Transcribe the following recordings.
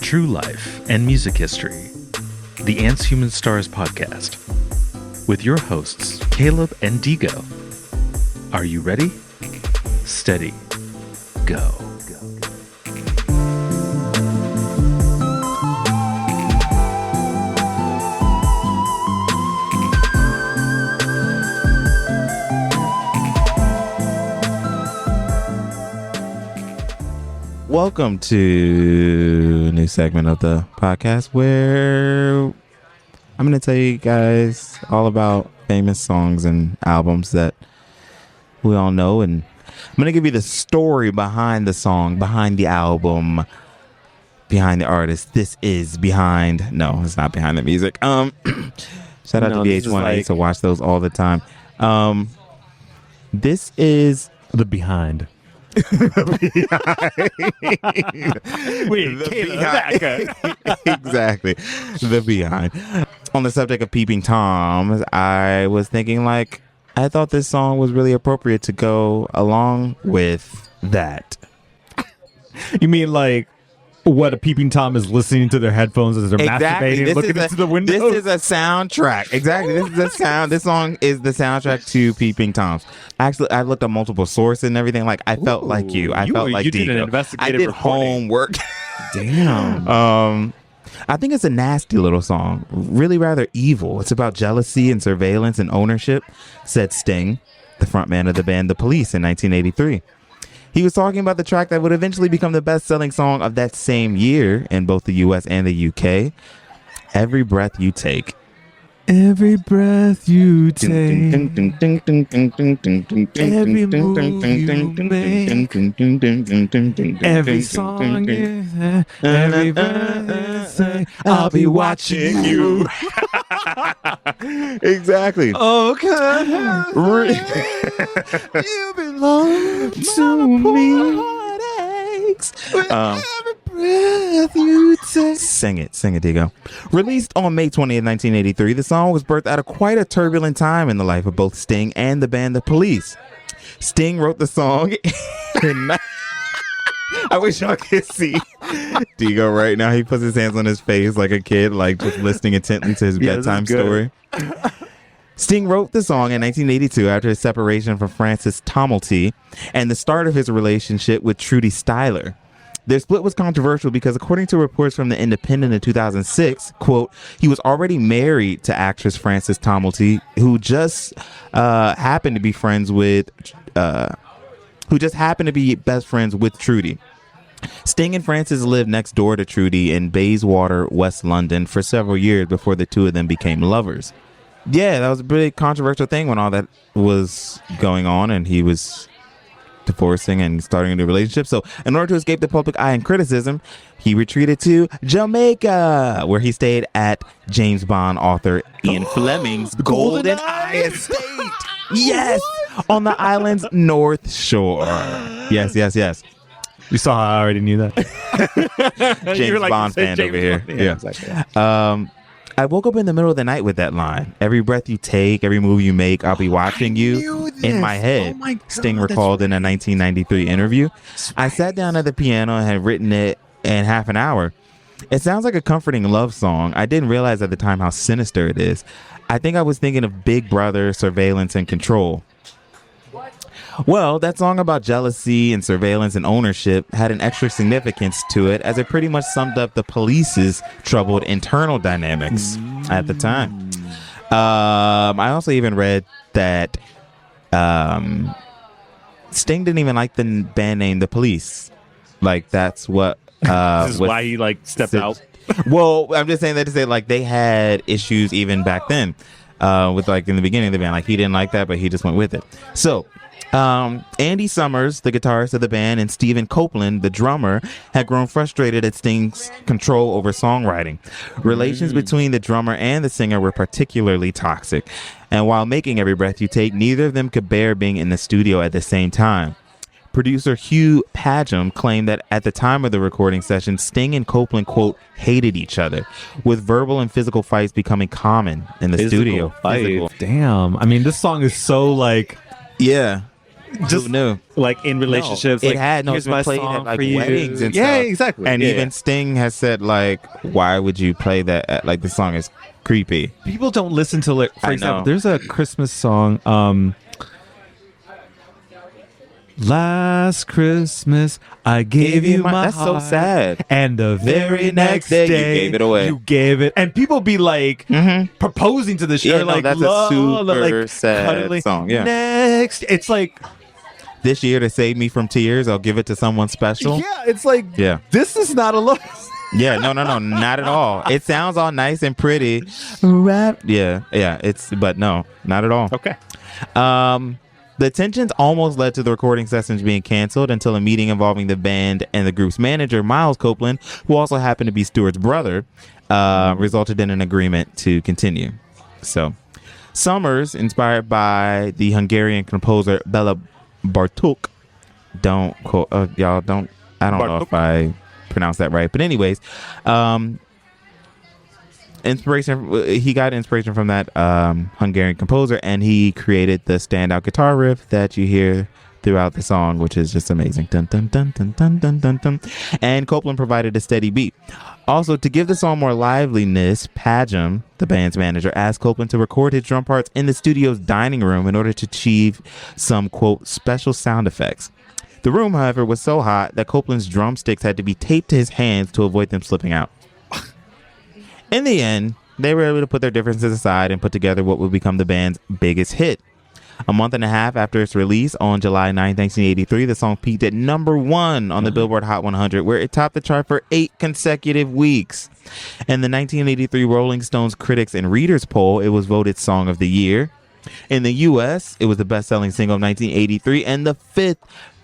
true life, and music history. The Ants Human Stars podcast with your hosts, Caleb and Digo. Are you ready? Steady. Go. Welcome to a new segment of the podcast where I'm going to tell you guys all about famous songs and albums that we all know. And I'm going to give you the story behind the song, behind the album, behind the artist. This is behind. No, it's not behind the music. Shout out to VH1. I used to watch those all the time. This is the behind. Exactly, the behind. On the subject of peeping toms, I was thinking, like, I thought this song was really appropriate to go along with that. You mean like what a peeping tom is listening to their headphones as they're masturbating, looking into the window? This is a soundtrack. Exactly. This is a sound. This song is the soundtrack to peeping toms. Actually, I looked up multiple sources and everything. Like, I felt like you. I felt like did an Digo. investigative I did reporting. homework. Damn. I think it's a nasty little song. Really rather evil. It's about jealousy and surveillance and ownership, said Sting, the frontman of the band The Police, in 1983. He was talking about the track that would eventually become the best-selling song of that same year in both the U.S. and the UK, Every Breath You Take. Every breath you take, every move you make, every song you have, every breath you say, I'll be watching you. Exactly. Okay. You belong to me. Every breath you take. Sing it, Digo. Released on May 20th, 1983, the song was birthed out of quite a turbulent time in the life of both Sting and the band The Police. Sting wrote the song I wish y'all could see Digo right now. He puts his hands on his face like a kid, like just listening intently to his bedtime story. Sting wrote the song in 1982 after his separation from Frances Tomalty and the start of his relationship with Trudy Styler. Their split was controversial because, according to reports from The Independent in 2006, quote, he was already married to actress Frances Tomalty, who just happened to be best friends with Trudy. Sting and Frances lived next door to Trudy in Bayswater, West London, for several years before the two of them became lovers. Yeah, that was a pretty controversial thing when all that was going on and he was divorcing and starting a new relationship. So in order to escape the public eye and criticism, he retreated to Jamaica, where he stayed at James Bond author Ian Fleming's Golden Eye Estate. Yes, on the island's North Shore. Yes. You saw how I already knew that. James Bond fan over here. Yeah. Exactly. I woke up in the middle of the night with that line. Every breath you take, every move you make, I'll be watching you in my head. Oh my God, Sting recalled in a 1993 interview. I sat down at the piano and had written it in half an hour. It sounds like a comforting love song. I didn't realize at the time how sinister it is. I think I was thinking of Big Brother, surveillance, and control. Well, that song about jealousy and surveillance and ownership had an extra significance to it, as it pretty much summed up the police's troubled internal dynamics at the time. I also even read that Sting didn't even like the band name The Police. Like, that's what... this is why he, like, stepped out. Well, I'm just saying that to say, like, they had issues even back then with, like, in the beginning of the band. Like, he didn't like that, but he just went with it. So... Andy Summers, the guitarist of the band, and Stephen Copeland, the drummer, had grown frustrated at Sting's control over songwriting. Relations between the drummer and the singer were particularly toxic, and while making Every Breath You Take, neither of them could bear being in the studio at the same time. Producer Hugh Padgham claimed that at the time of the recording session, Sting and Copeland, quote, hated each other, with verbal and physical fights becoming common in the studio. Damn. I mean, this song is so, like... Yeah. just Who knew? like in relationships. No, like, it had here's it's been my played song at like for you. weddings and yeah, stuff. exactly. And Yeah, even Sting has said like, why would you play that? Like the song is creepy. people don't listen to it. For I example, know. there's a Christmas song. Last Christmas, I gave you my That's so heart, sad. and the very next day, day, you gave it away. You gave it, and people be like proposing to the show. Yeah, no, like, that's a super sad song. Yeah. Next, it's like, This year to save me from tears, I'll give it to someone special. yeah, it's like, Yeah. this is not a love. Yeah, no, not at all. It sounds all nice and pretty. Rap. Yeah, but no, not at all. Okay. The tensions almost led to the recording sessions being canceled until a meeting involving the band and the group's manager, Miles Copeland, who also happened to be Stewart's brother, resulted in an agreement to continue. So, Summers, inspired by the Hungarian composer Bela Bartók, I don't know if I pronounced that right, but anyways, he got inspiration from that Hungarian composer, and he created the standout guitar riff that you hear throughout the song, which is just amazing. Dun, dun, dun, dun, dun, dun, dun, dun. And Copeland provided a steady beat. Also, to give the song more liveliness, Pajam, the band's manager, asked Copeland to record his drum parts in the studio's dining room in order to achieve some, quote, special sound effects. The room, however, was so hot that Copeland's drumsticks had to be taped to his hands to avoid them slipping out. In the end, they were able to put their differences aside and put together what would become the band's biggest hit. A month and a half after its release, on July 9, 1983, the song peaked at number 1 on the Billboard Hot 100, where it topped the chart for 8 consecutive weeks. In the 1983 Rolling Stones Critics and Readers poll, it was voted Song of the Year. In the U.S., it was the best-selling single of 1983 and the 5th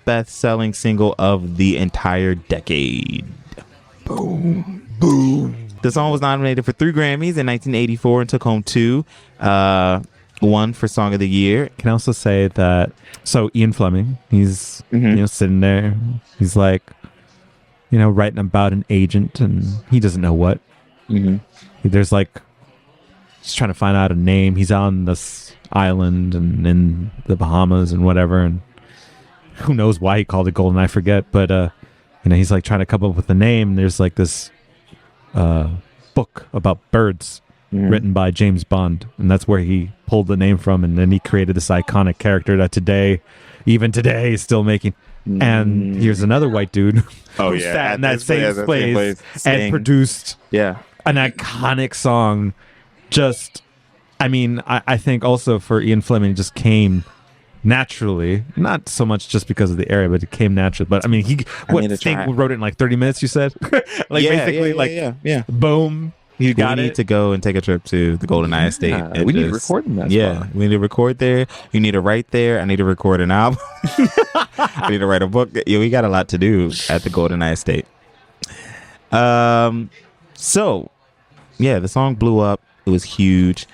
best-selling single of the entire decade. Boom. Boom. The song was nominated for 3 Grammys in 1984 and took home 2. One for Song of the Year. Can I also say that, so Ian Fleming, he's sitting there, he's like, writing about an agent, and he doesn't know what. There's like, just trying to find out a name. He's on this island and in the Bahamas and whatever, and who knows why he called it Golden, I forget, but he's like trying to come up with a name. There's like this book about birds written by James Bond, and that's where he pulled the name from, and then he created this iconic character that even today is still making. And here's another white dude who sat in that same place and produced an iconic song. I think also for Ian Fleming, it just came naturally, not so much just because of the area, but it came naturally. But he wrote it in like 30 minutes, you said? Boom. You got we need to go and take a trip to the Golden Eye Estate. We need to record in that spot. We need to record there. You need to write there. I need to record an album. I need to write a book. Yeah, we got a lot to do at the Golden Eye Estate. So, the song blew up. It was huge.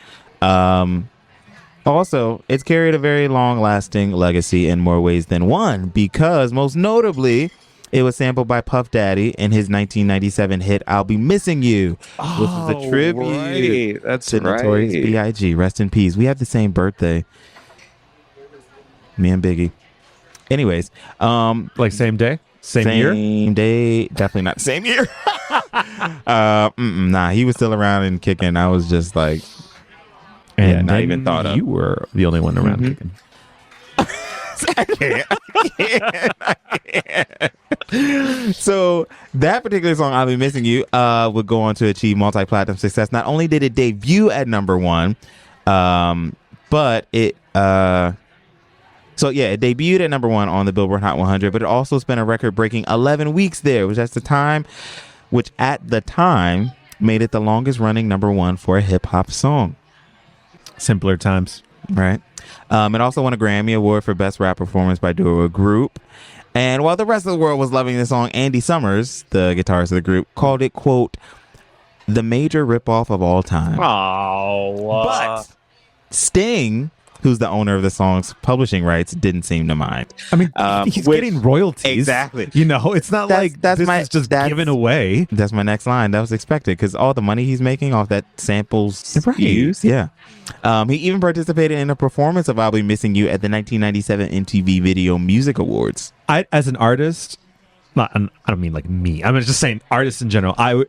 Also, it's carried a very long-lasting legacy in more ways than one, because most notably, it was sampled by Puff Daddy in his 1997 hit "I'll Be Missing You," which is a tribute to Notorious B.I.G. Rest in peace. We have the same birthday, me and Biggie. Anyways, like same day, same year, same day, definitely not same year. Nah, he was still around and kicking. I was just like, not even thought of. You were the only one around kicking. I can't. So that particular song, "I'll Be Missing You," would go on to achieve multi-platinum success. Not only did it debut at number 1, but it debuted at number 1 on the Billboard Hot 100, but it also spent a record-breaking 11 weeks there, which at the time made it the longest-running number 1 for a hip-hop song. Simpler times. Right. It also won a Grammy Award for Best Rap Performance by Duo or Group. And while the rest of the world was loving the song, Andy Summers, the guitarist of the group, called it, quote, the major ripoff of all time. Oh. But Sting who's the owner of the song's publishing rights, didn't seem to mind. I mean, he's getting royalties. Exactly. It's not like this is just given away. That's my next line. That was expected because all the money he's making off that samples used. Yeah. He even participated in a performance of "I'll Be Missing You" at the 1997 MTV Video Music Awards. As an artist, I don't mean like me. I'm just saying artists in general. I would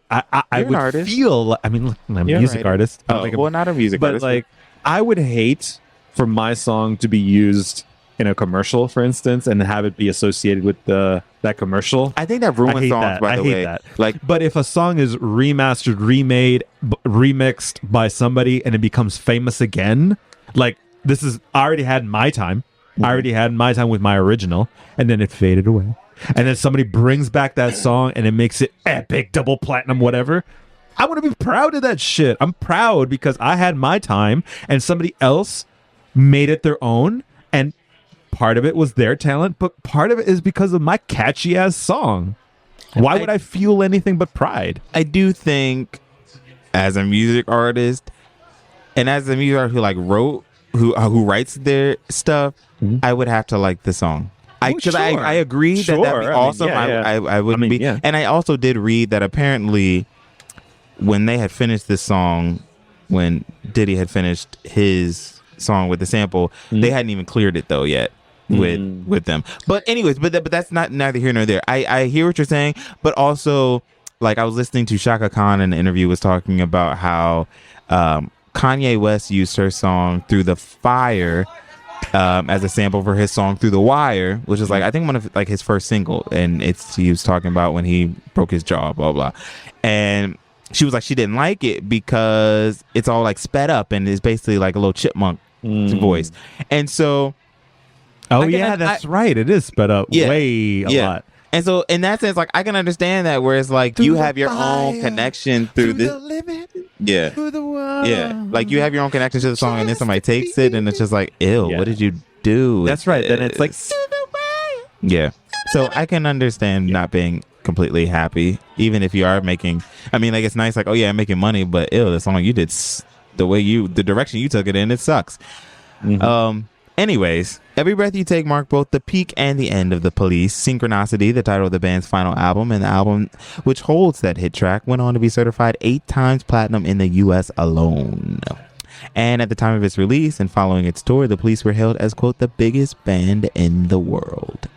feel. I mean, I'm a music artist. Not a music artist, but like I would hate for my song to be used in a commercial, for instance, and have it be associated with that commercial. I think that ruins songs. By the way, that. But if a song is remastered, remade, remixed by somebody, and it becomes famous again, like this is I already had my time. I already had my time with my original, and then it faded away. And then somebody brings back that song, and it makes it epic, double platinum, whatever. I want to be proud of that shit. I'm proud because I had my time, and somebody else made it their own, and part of it was their talent, but part of it is because of my catchy ass song. Why would I feel anything but pride? I do think, as a music artist, and as a music artist who writes their stuff, I would have to like the song. I agree that that'd be awesome. I wouldn't be. Yeah. And I also did read that apparently when they had finished this song, when Diddy had finished his song with the sample, they hadn't even cleared it though yet with them. But anyways, but that's neither here nor there. I hear what you're saying, but also like I was listening to Shaka Khan in an interview was talking about how Kanye West used her song "Through the Fire" as a sample for his song "Through the Wire," which is like I think one of like his first single, and he was talking about when he broke his jaw, blah blah, and she was like she didn't like it because it's all like sped up and it's basically like a little chipmunk voice, and so that's right, it is sped up way a lot. And so in that sense, like I can understand that where it's like you have your own connection through this. Like you have your own connection to the song, and then somebody takes it, and it's just like, ew, what did you do? That's right. Then it's like, yeah. So I can understand not being completely happy, even if you are making. I mean, like it's nice, like I'm making money, but ew, the song you did, the direction you took it in, it sucks. Anyways, Every Breath You Take marked both the peak and the end of The Police. Synchronicity, the title of the band's final album, and the album which holds that hit track, went on to be certified 8 times platinum in the U.S. alone. And at the time of its release and following its tour, The Police were hailed as, quote, the biggest band in the world.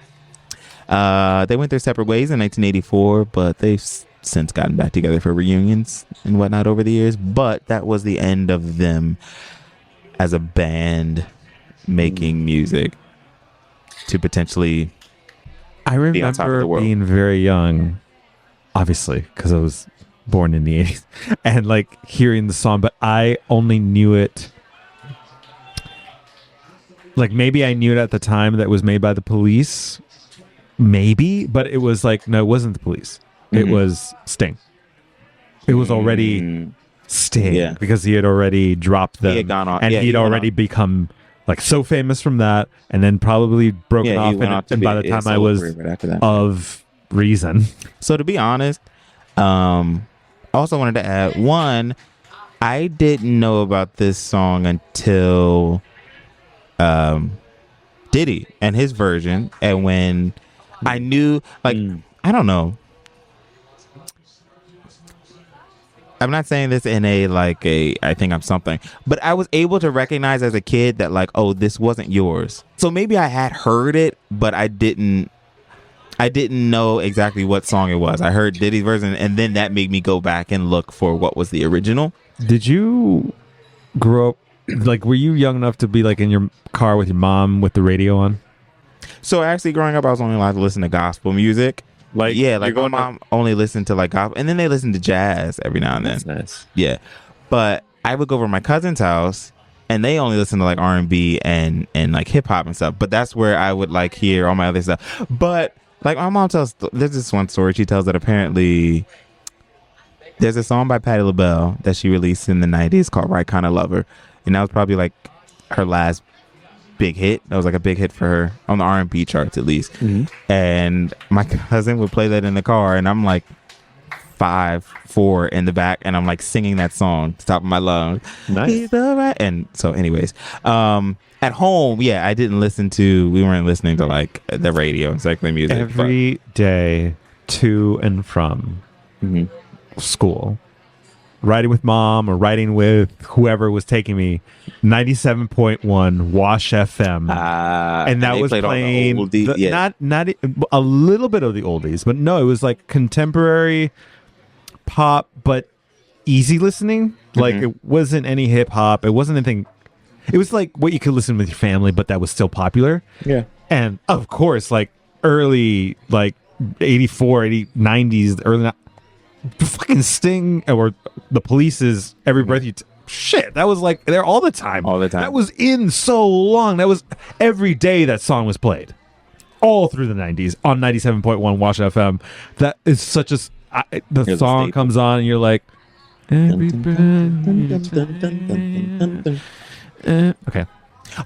They went their separate ways in 1984, but they've since gotten back together for reunions and whatnot over the years. But that was the end of them as a band making music to potentially I remember being very young, obviously, because I was born in the 80s, and like hearing the song, but I only knew it like maybe I knew it at the time that it was made by The Police, maybe, but it was like, no, it wasn't The Police. It was Sting. It was already Sting because he had already dropped them. He had gone on, and he'd already become like so famous from that, and then probably broken off. And by the time I was of reason. So to be honest, I also wanted to add one. I didn't know about this song until Diddy and his version, and when I knew, like, I don't know. I'm not saying this in I think I'm something, but I was able to recognize as a kid that like, oh, this wasn't yours. So maybe I had heard it, but I didn't know exactly what song it was. I heard Diddy's version, and then that made me go back and look for what was the original. Did you grow up, like, were you young enough to be like in your car with your mom with the radio on? So actually growing up, I was only allowed to listen to gospel music. Like, yeah, like my mom only listened to like gospel, and then they listened to jazz every now and then. That's nice. Yeah, but I would go over to my cousin's house, and they only listen to like R&B and like hip hop and stuff. But that's where I would like hear all my other stuff. But like my mom tells, there's this one story she tells that apparently there's a song by Patti LaBelle that she released in the 90s called "Right Kind of Lover," and that was probably like her last big hit. That was like a big hit for her on the R&B charts at least. And my cousin would play that in the car, and I'm like 5, 4 in the back, and I'm like singing that song to the top of my lungs. Nice. He's all right. And so, anyways, at home, we weren't listening to like the radio and secular music every day to and from school, riding with mom or riding with whoever was taking me. 97.1 Wash FM, and that was playing not a little bit of the oldies, but no, it was like contemporary pop, but easy listening. Like it wasn't any hip hop. It wasn't anything. It was like what you could listen with your family, but that was still popular. Yeah, and of course, like early, like 84, 80, 90s, early. Fucking Sting or the Police's Every Breath You shit, that was like there all the time. That was in so long. That was every day that song was played. All through the 90s on 97.1 Wash FM. That is such a the song comes on and you're like every breath okay.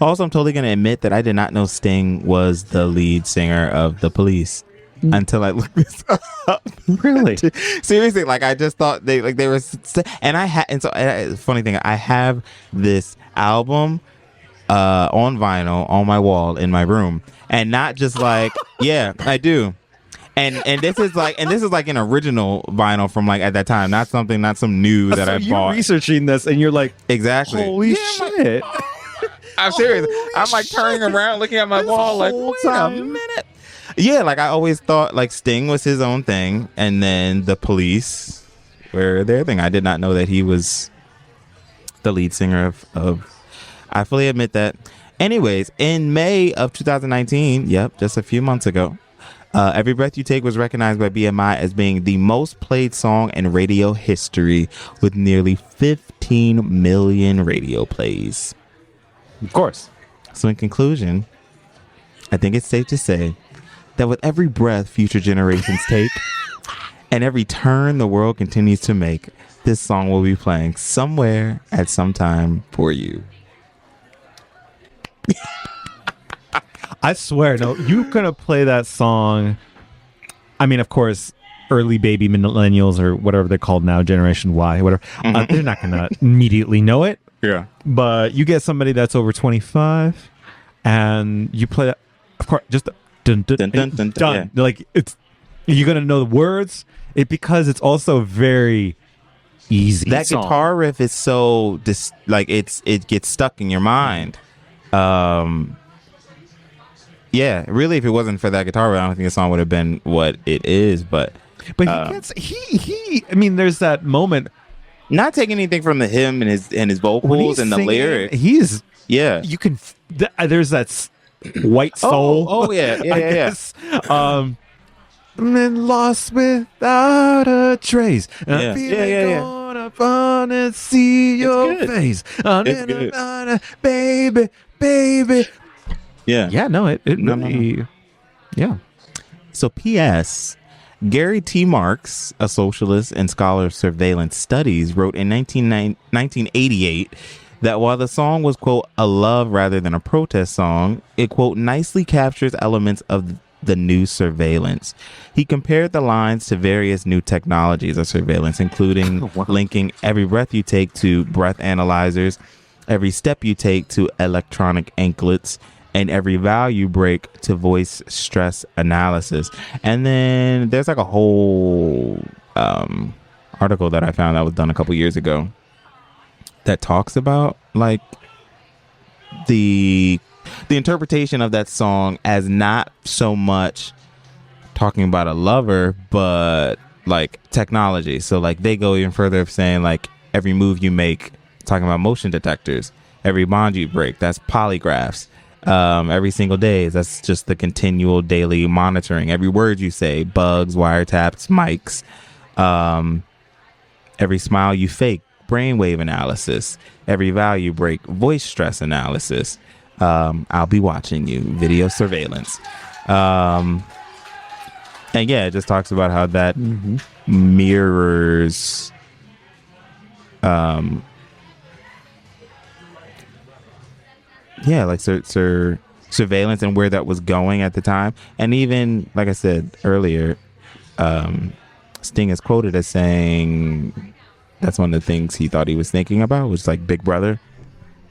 Also, I'm totally going to admit that I did not know Sting was the lead singer of The Police until I looked this up. Really? Seriously, like I just thought they were, and funny thing, I have this album on vinyl on my wall in my room, and not just like yeah, I do. And this is like an original vinyl from like at that time, not some new that I bought. You're researching this and you're like, exactly. Holy shit. I'm serious. I'm like turning around looking at my wall like, wait a minute. Yeah, like I always thought like Sting was his own thing, and then the Police were their thing. I did not know that he was the lead singer of I fully admit that. Anyways, in May of 2019, just a few months ago, Every Breath You Take was recognized by BMI as being the most played song in radio history with nearly 15 million radio plays. Of course. So in conclusion, I think it's safe to say that with every breath future generations take and every turn the world continues to make, this song will be playing somewhere at some time for you. I swear, no, you're going to play that song. I mean, of course, early baby millennials or whatever they're called now, Generation Y, whatever, they're not going to immediately know it. Yeah. But you get somebody that's over 25 and you play that, of course, just dun, dun, dun, dun, dun, dun. Yeah. Like you're gonna know the words. Because it's also very easy. That song. Guitar riff is so it gets stuck in your mind. Yeah, really, if it wasn't for that guitar riff, I don't think the song would have been what it is. But he I mean, there's that moment. Not taking anything from him and his vocals and the lyrics. You can. There's that white soul. Oh yeah. Guess. And lost without a trace. Yeah. Gonna fun and see your face. Baby. Yeah. Yeah. No. It really. No. Yeah. So P.S. Gary T. Marks, a socialist and scholar of surveillance studies, wrote in 1988 that while the song was, quote, a love rather than a protest song, it, quote, nicely captures elements of the new surveillance. He compared the lines to various new technologies of surveillance, including linking every breath you take to breath analyzers, every step you take to electronic anklets, and every value break to voice stress analysis. And then there's like a whole article that I found that was done a couple years ago that talks about like the interpretation of that song as not so much talking about a lover, but like technology. So like they go even further of saying like every move you make, talking about motion detectors, every bond you break, that's polygraphs. Every single day, that's just the continual daily monitoring. Every word you say, bugs, wiretaps, mics. Every smile you fake, brainwave analysis. Every value break, voice stress analysis. I'll be watching you, video surveillance. And yeah, it just talks about how that mirrors like surveillance and where that was going at the time. And even, like I said earlier, Sting is quoted as saying that's one of the things he thought he was thinking about, was like Big Brother.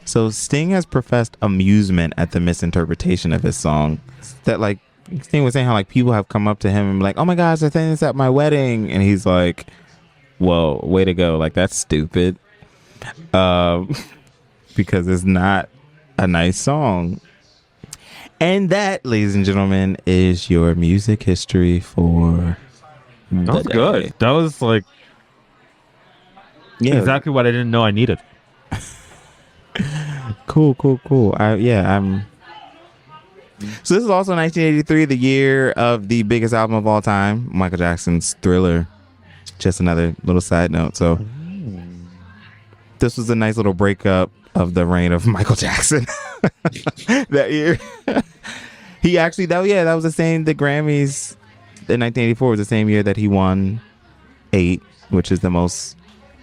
So Sting has professed amusement at the misinterpretation of his song. That like Sting was saying how like people have come up to him and be like, oh my gosh, I sang this at my wedding, and he's like, well, way to go, like that's stupid, because it's not a nice song. And that, ladies and gentlemen, is your music history for that was good. That was like exactly what I didn't know I needed. Cool. I'm. So this is also 1983, the year of the biggest album of all time, Michael Jackson's Thriller. Just another little side note. So this was a nice little breakup of the reign of Michael Jackson that year. He actually, that was the same, the Grammys in 1984 was the same year that he won 8, which is the most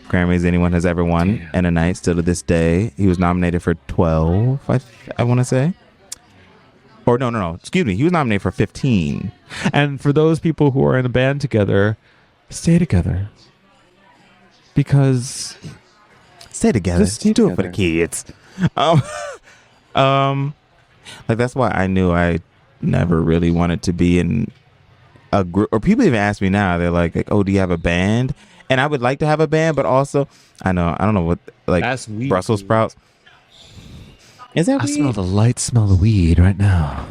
Grammys anyone has ever won in a night, still to this day. He was nominated for 12, I want to say. Or no, excuse me. He was nominated for 15. And for those people who are in a band together, stay together. Because... Stay together. Just do it for the kids. Like that's why I knew I never really wanted to be in a group. Or people even ask me now, they're like, oh, do you have a band? And I would like to have a band, but also I don't know what, like Brussels sprouts. Is that weed? I smell the light smell of weed right now.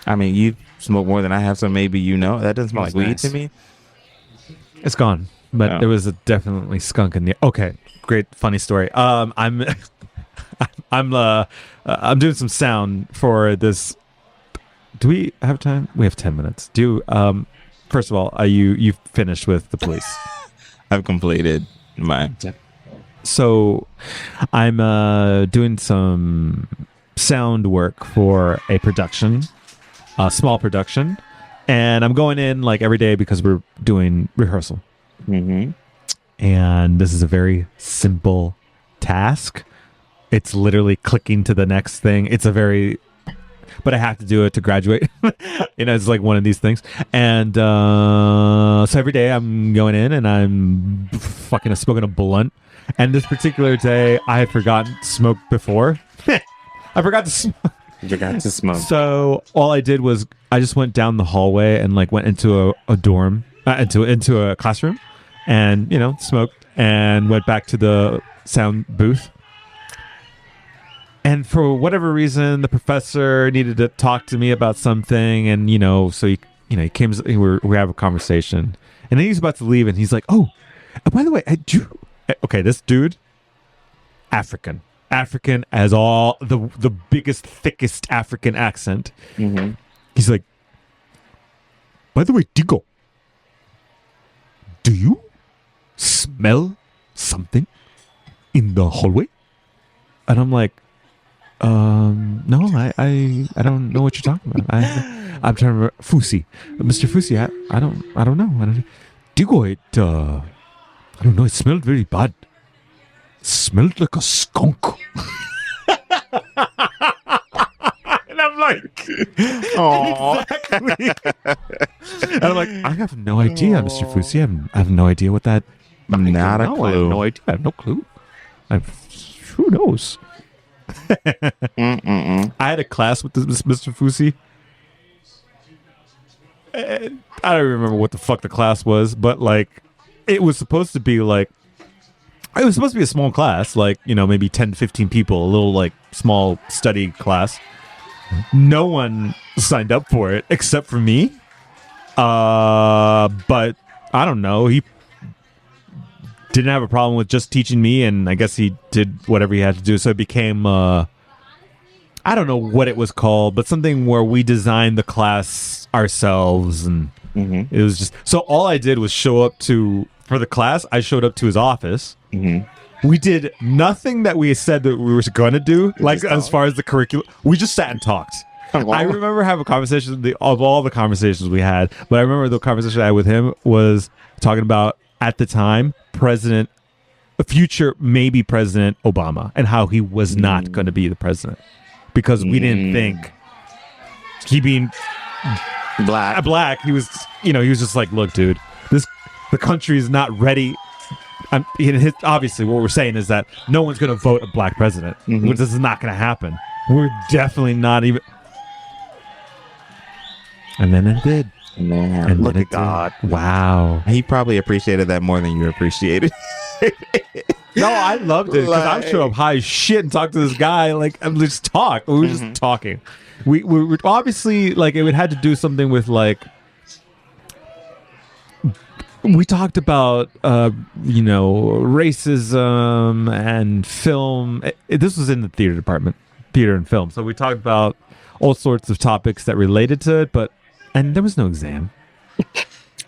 I mean, you smoke more than I have, so maybe you know. That doesn't smell like weed to me. It's gone, but there was a definitely skunk in the. Okay, great, funny story. I'm doing some sound for this. Do we have time? We have 10 minutes. First of all, you finished with the police? I've completed my. So I'm doing some sound work for a production, a small production, and I'm going in like every day because we're doing rehearsal. Mm-hmm. And this is a very simple task. It's literally clicking to the next thing. But I have to do it to graduate. It's like one of these things. And so every day I'm going in and I'm fucking smoking a blunt. And this particular day, I had forgotten to smoke before. I forgot to smoke. You forgot to smoke. So all I did was I just went down the hallway and like went into a dorm, into a classroom, and smoked and went back to the sound booth. And for whatever reason, the professor needed to talk to me about something, and so he came. We have a conversation, and then he's about to leave, and he's like, "Oh, by the way, okay, this dude, African as all the biggest, thickest African accent." Mm-hmm. He's like, "By the way, Digo, do you smell something in the hallway?" And I'm like, no, I don't know what you're talking about. I'm trying to remember. Fusi, Mr. Fusi, I don't know. Digo, I don't know. It smelled very bad. It smelled like a skunk. And I'm like, oh, exactly. And I'm like, I have no idea, Mr. Fusi. I have no idea what that. Not a clue. I have no idea. I have no clue. Who knows? I had a class with this Mr. Fusi. And I don't remember what the fuck the class was, but like, it was supposed to be a small class, like, maybe 10 to 15 people, a little like small study class. No one signed up for it except for me. But I don't know. He didn't have a problem with just teaching me, and I guess he did whatever he had to do. So it became, I don't know what it was called, but something where we designed the class ourselves, and it was just, so all I did was for the class, I showed up to his office. Mm-hmm. We did nothing that we said that we were going to do, like as far as the curriculum. We just sat and talked. Oh, wow. I remember having conversations of all the conversations we had, but I remember the conversation I had with him was talking about, at the time, future maybe President Obama, and how he was not going to be the president because we didn't think he being black. He was, he was just like, look, dude, the country is not ready. Obviously, what we're saying is that no one's going to vote a black president. Mm-hmm. This is not going to happen. We're definitely not even. And then it did. Man, and look at God. Wow. He probably appreciated that more than you appreciated. No, I loved it because I'm sure I'm high as shit and talk to this guy. Like, I'm just talk. We were just talking. We were obviously like it had to do something with like. We talked about racism and film. This was in the theater department, theater and film. So we talked about all sorts of topics that related to it, and there was no exam.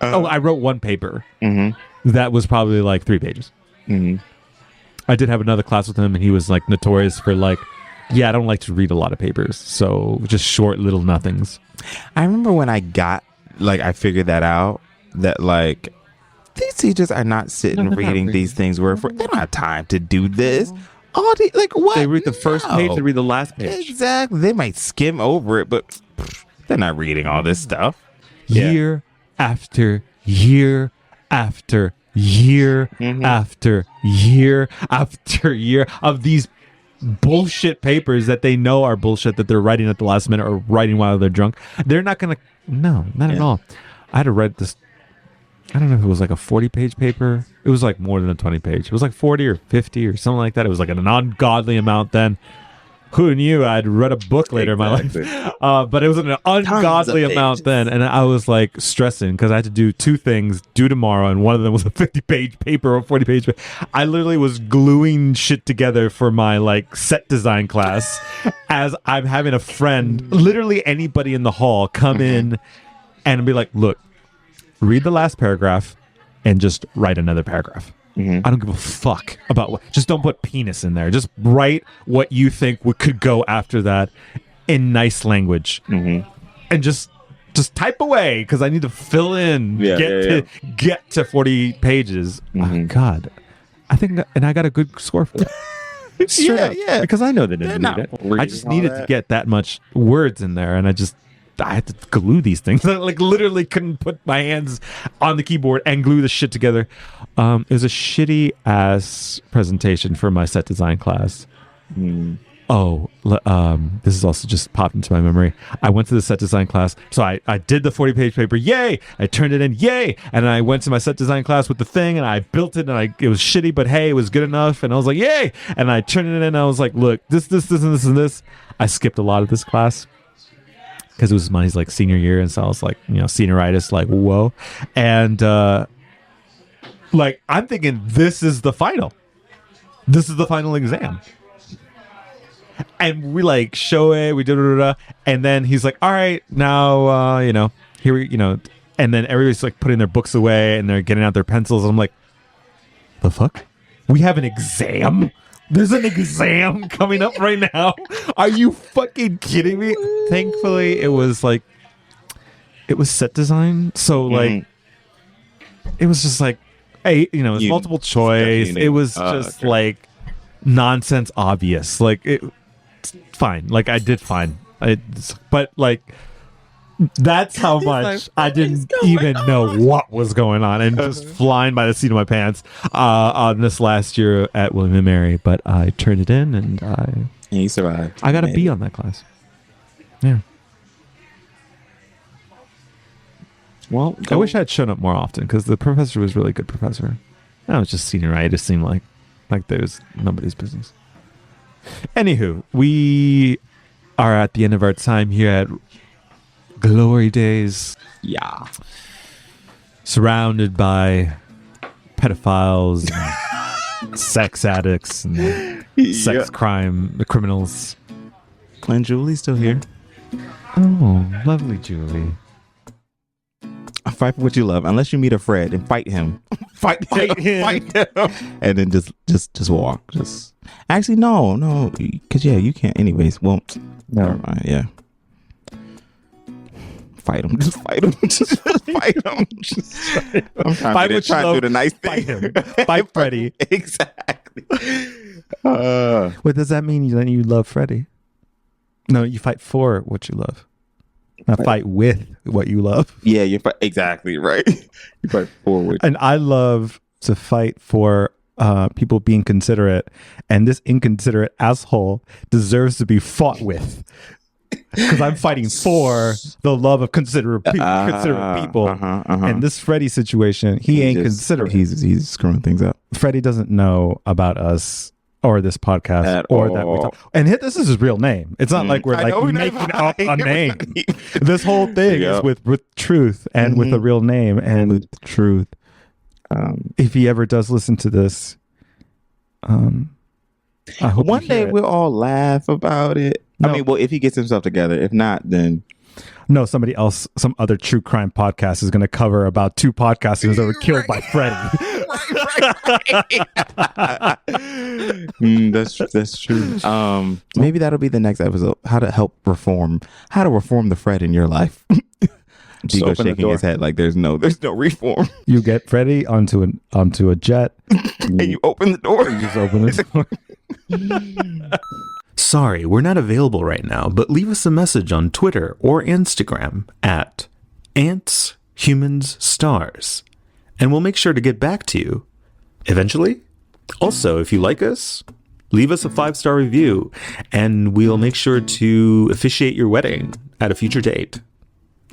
I wrote one paper that was probably like 3 pages. I did have another class with him, and he was like notorious for like, I don't like to read a lot of papers, so just short little nothings. I remember when I figured that out, that like these teachers are not sitting reading these things word for. They don't have time to do this. All the like what they read the first page, they read the last page. Exactly. They might skim over it, but they're not reading all this stuff. Year after year after year after year after year of these bullshit papers that they know are bullshit that they're writing at the last minute or writing while they're drunk. They're not gonna. No, not at all. I had to write this. I don't know if it was like a 40-page paper. It was like more than a 20-page. It was like 40 or 50 or something like that. It was like an ungodly amount then. Who knew I'd read a book later in my life? But it was an ungodly amount then. And I was like stressing because I had to do 2 things due tomorrow. And one of them was a 50-page paper or 40-page paper. I literally was gluing shit together for my like set design class as I'm having a friend, literally anybody in the hall, come in and be like, look, read the last paragraph and just write another paragraph. I don't give a fuck about what. Just don't put penis in there. Just write what you think could go after that in nice language, and just type away because I need to fill in. Get to 40 pages. Oh, God, I think, and I got a good score for that. Straight up, because I know they didn't need it. I just needed to get that much words in there, and I had to glue these things. I like literally couldn't put my hands on the keyboard and glue the shit together. It was a shitty ass presentation for my set design class. This is also just popped into my memory. I went to the set design class. So I did the 40-page paper. Yay! I turned it in. Yay! And I went to my set design class with the thing and I built it and it was shitty, but hey, it was good enough. And I was like, yay! And I turned it in and I was like, look, this, and this. I skipped a lot of this class. Because it was my like senior year, and so I was like, senioritis, like whoa, and like I'm thinking this is the final exam, and we like show it, we do, and then he's like, all right, now here we, and then everybody's like putting their books away and they're getting out their pencils, and I'm like, the fuck, we have an exam. There's an exam coming up right now. Are you fucking kidding me? Thankfully, it was set design. So like, it was just like, hey, it was multiple choice. It was just like nonsense obvious. Like fine. Like I did fine. But like, that's how much I didn't even know what was going on, and just flying by the seat of my pants on this last year at William & Mary. But I turned it in, and you survived. I got a B on that class. Yeah. Well, I wish I had shown up more often because the professor was a really good professor. I was just senioritis. Seemed like there's nobody's business. Anywho, we are at the end of our time here at Glory Days. Yeah. Surrounded by pedophiles and sex addicts and sex crime criminals. And Julie's still here. Oh, lovely Julie. Fight for what you love, unless you meet a Fred and fight him. Fight him. And then just walk. Actually, no, because you can't anyways. Well, never mind. Yeah. Fight him. Just fight him. Just fight him. I'm trying to do the nice thing. Fight him. Fight Freddy. Exactly. What does that mean? Then you love Freddy? No, you fight for what you love. Not fight with what you love. Yeah, you fight exactly right. You fight forward. And I love to fight for people being considerate, and this inconsiderate asshole deserves to be fought with. Because I'm fighting for the love of considerate people. And this Freddie situation, he ain't considerate. He's screwing things up. Freddie doesn't know about us or this podcast that we talk. And this is his real name. It's not like we're making up a name. This whole thing is with truth and with a real name and with truth. If he ever does listen to this, I hope one day we'll all laugh about it. No. I mean, well, if he gets himself together. If not, then no. Somebody else, some other true crime podcast is going to cover about 2 podcasters that were killed by Freddie. That's true. Maybe that'll be the next episode. How to reform the Fred in your life. Digo shaking his head like there's no reform. You get Freddie onto a jet, and you open the door. You just open the door. Sorry, we're not available right now, but leave us a message on Twitter or Instagram at Ants, Humans, Stars, and we'll make sure to get back to you eventually. Also, if you like us, leave us a 5-star review, and we'll make sure to officiate your wedding at a future date.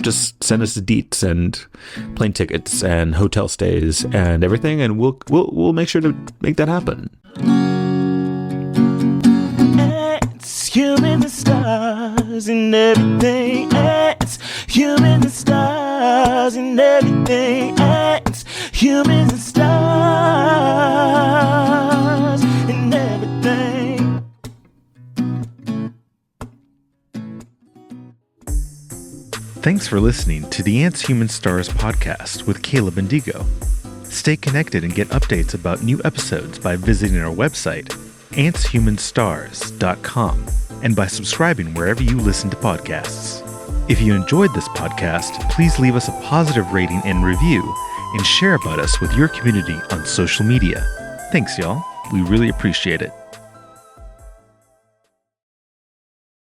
Just send us the deets and plane tickets and hotel stays and everything, and we'll make sure to make that happen. It's humans and stars and everything. It's humans and stars and everything. It's humans and stars and everything. Thanks for listening to the Ants, Humans, Stars podcast with Caleb and Digo. Stay connected and get updates about new episodes by visiting our website, antshumanstars.com, and by subscribing wherever you listen to podcasts. If you enjoyed this podcast, please leave us a positive rating and review, and share about us with your community on social media. Thanks, y'all. We really appreciate it.